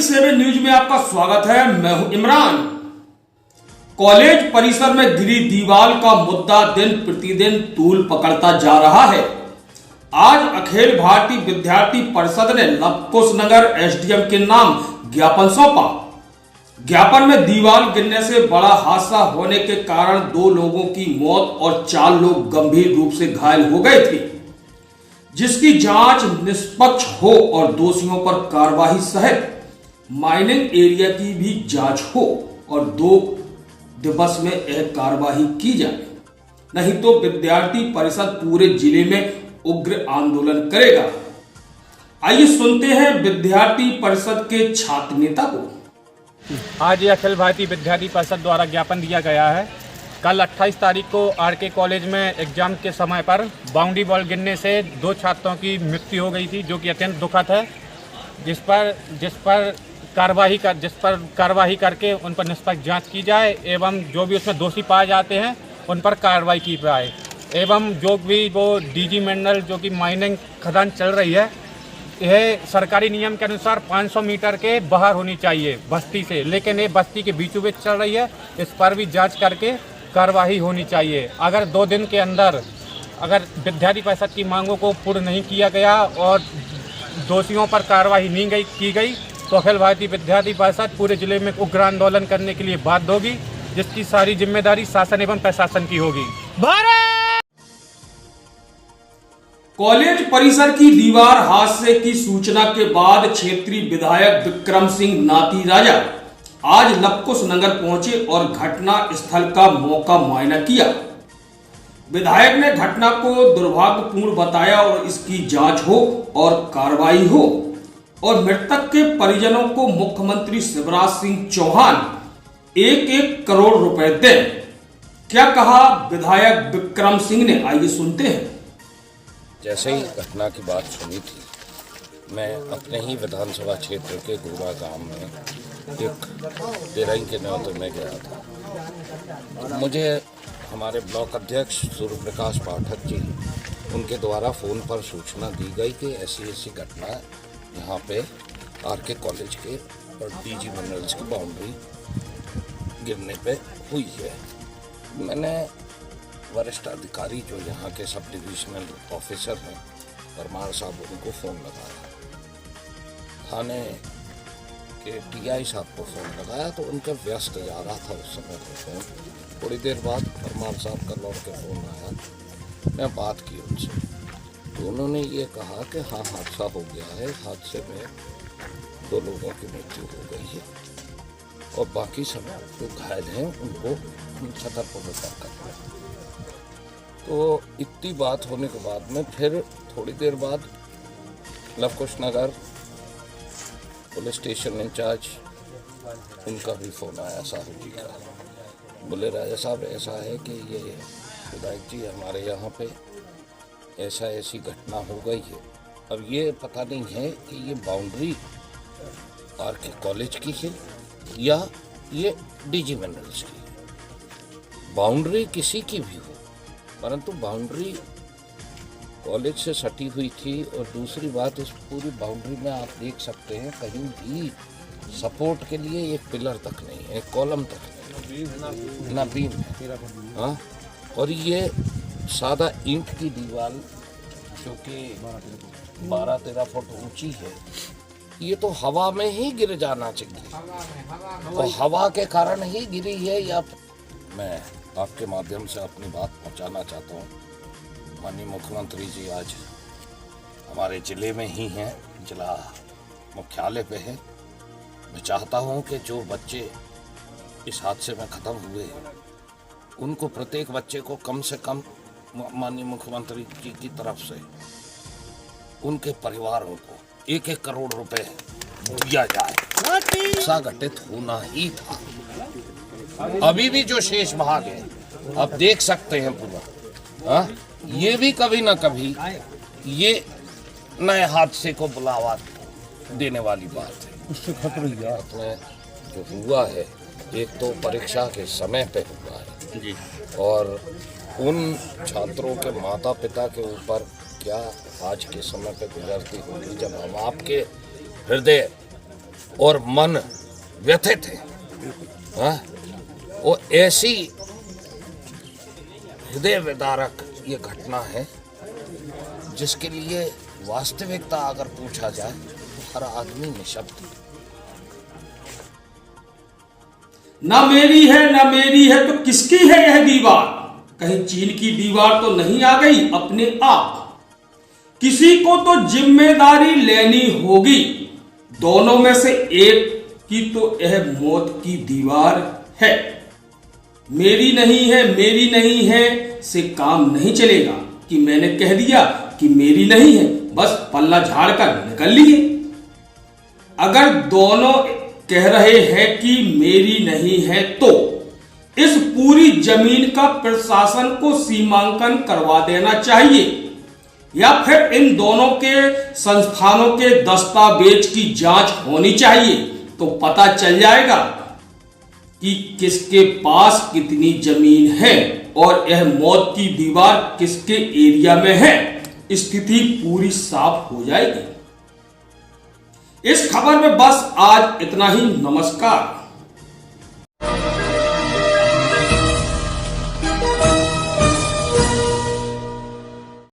7 news में आपका स्वागत है। मैं हूं इमरान। कॉलेज परिसर में गिरी दीवार का मुद्दा दिन प्रतिदिन तूल पकड़ता जा रहा है। आज अखिल भारतीय विद्यार्थी परिषद ने लवकुश नगर एसडीएम के नाम ज्ञापन सौंपा। ज्ञापन में दीवार गिरने से बड़ा हादसा होने के कारण 2 लोगों की मौत और 4 लोग गंभीर रूप से घायल हो गए थे, जिसकी जांच निष्पक्ष हो और दोषियों पर कार्रवाई सहित माइनिंग एरिया की भी जांच हो और 2 दिवस में यह कार्रवाई की जाए, नहीं तो विद्यार्थी परिषद पूरे जिले में उग्र आंदोलन करेगा। आइए सुनते हैं विद्यार्थी परिषद के छात्र नेता को। आज ये अखिल भारतीय विद्यार्थी परिषद द्वारा ज्ञापन दिया गया है। कल 28 तारीख को आरके कॉलेज में एग्जाम के समय पर बाउंड्री वॉल गिरने से 2 छात्रों की मृत्यु हो गई थी, जो कि अत्यंत दुखद है, जिस पर कार्रवाई करके उन पर निष्पक्ष जांच की जाए एवं जो भी उसमें दोषी पाए जाते हैं उन पर कार्रवाई की जाए एवं जो भी वो डीजी मंडल जो कि माइनिंग खदान चल रही है, यह सरकारी नियम के अनुसार 500 मीटर के बाहर होनी चाहिए बस्ती से, लेकिन ये बस्ती के बीचों बीच चल रही है। इस पर भी जांच करके कार्रवाई होनी चाहिए। अगर 2 दिन के अंदर अगर विद्यार्थी परिषद की मांगों को पूर्ण नहीं किया गया और दोषियों पर कार्रवाई नहीं की गई तो अखिल भारतीय विद्यार्थी परिषद पूरे जिले में उग्र आंदोलन करने के लिए बाध्य होगी, जिसकी सारी जिम्मेदारी शासन एवं प्रशासन की होगी। कॉलेज परिसर की दीवार हादसे की सूचना के बाद क्षेत्रीय विधायक विक्रम सिंह नाती राजा आज लवकुश नगर पहुंचे और घटना स्थल का मौका मुआयना किया। विधायक ने घटना को दुर्भाग्यपूर्ण बताया और इसकी जांच हो और कार्रवाई हो और मृतक के परिजनों को मुख्यमंत्री शिवराज सिंह चौहान 1-1 करोड़ रुपए दें। क्या कहा विधायक विक्रम सिंह ने, आइए सुनते हैं। जैसे ही घटना की बात सुनी थी, मैं अपने ही विधानसभा क्षेत्र के गोरा गांव में एक तेरही के न्योते में गया था। तो मुझे हमारे ब्लॉक अध्यक्ष सूर्य प्रकाश पाठक जी, उनके द्वारा फ़ोन पर सूचना दी गई कि ऐसी घटना यहाँ पे आरके कॉलेज के और डीजी मिनरल्स की बाउंड्री गिरने पे हुई है। मैंने वरिष्ठ अधिकारी जो यहाँ के सब डिविजनल ऑफिसर हैं परमार साहब, उनको फ़ोन लगाया। थाने के टीआई साहब को फ़ोन लगाया तो उनका व्यस्त जा रहा था उस समय पर फ़ोन। थोड़ी देर बाद परमार साहब का लौट के फ़ोन आया, मैं बात की उनसे तो उन्होंने ये कहा कि हाँ, हादसा हो गया है, हादसे में 2 लोगों की मृत्यु हो गई है और बाकी सब जो घायल हैं उनको छतरपुर रेफर कर रहे हैं। तो इतनी बात होने के बाद में फिर थोड़ी देर बाद लवकुश नगर पुलिस स्टेशन इंचार्ज, उनका भी फ़ोन आया साहू जी का। बोले राजा साहब ऐसा है कि ये विधायक जी हमारे यहाँ पे ऐसी घटना हो गई है। अब ये पता नहीं है कि ये बाउंड्री आरके कॉलेज की है या ये डीजी मिनरल्स की है। बाउंड्री किसी की भी हो, परंतु बाउंड्री कॉलेज से सटी हुई थी। और दूसरी बात, इस पूरी बाउंड्री में आप देख सकते हैं कहीं भी सपोर्ट के लिए एक पिलर तक नहीं है, एक कॉलम तक नहीं, ना बीम है। हाँ, और ये सादा ईंट की दीवार जो कि 12-13 फुट ऊंची है, ये तो हवा में ही गिर जाना चाहिए और हवा के कारण ही गिरी है। या मैं आपके माध्यम से अपनी बात पहुंचाना चाहता हूं, माननीय मुख्यमंत्री जी आज हमारे ज़िले में ही हैं, जिला मुख्यालय पे है। मैं चाहता हूं कि जो बच्चे इस हादसे में ख़त्म हुए हैं उनको प्रत्येक बच्चे को कम से कम माननीय मुख्यमंत्री जी की तरफ से उनके परिवारों को 1-1 करोड़ रुपए दिया जाए। ऐसा घटित होना ही था। अभी भी जो शेष भाग है आप देख सकते हैं पूरा, हाँ, ये भी कभी ना कभी ये नए हादसे को बुलावा देने वाली बात है। उससे खतरा जो हुआ है, एक तो परीक्षा के समय पे हुआ है जी, और उन छात्रों के माता पिता के ऊपर क्या आज के समय पे गुजरती होगी जब हम आपके हृदय और मन व्यथित है। हाँ? वो ऐसी हृदय विदारक ये घटना है जिसके लिए वास्तविकता अगर पूछा जाए तो हर आदमी निशब्द। ना मेरी है ना मेरी है तो किसकी है यह दीवार? कहीं चीन की दीवार तो नहीं आ गई अपने आप? किसी को तो जिम्मेदारी लेनी होगी। दोनों में से एक की तो यह मौत की दीवार है। मेरी नहीं है से काम नहीं चलेगा कि मैंने कह दिया कि मेरी नहीं है, बस पल्ला झाड़ कर निकल लिए। अगर दोनों कह रहे हैं कि मेरी नहीं है तो इस पूरी जमीन का प्रशासन को सीमांकन करवा देना चाहिए, या फिर इन दोनों के संस्थानों के दस्तावेज की जांच होनी चाहिए, तो पता चल जाएगा कि किसके पास कितनी जमीन है और यह मौत की दीवार किसके एरिया में है। स्थिति पूरी साफ हो जाएगी। इस खबर में बस आज इतना ही। नमस्कार।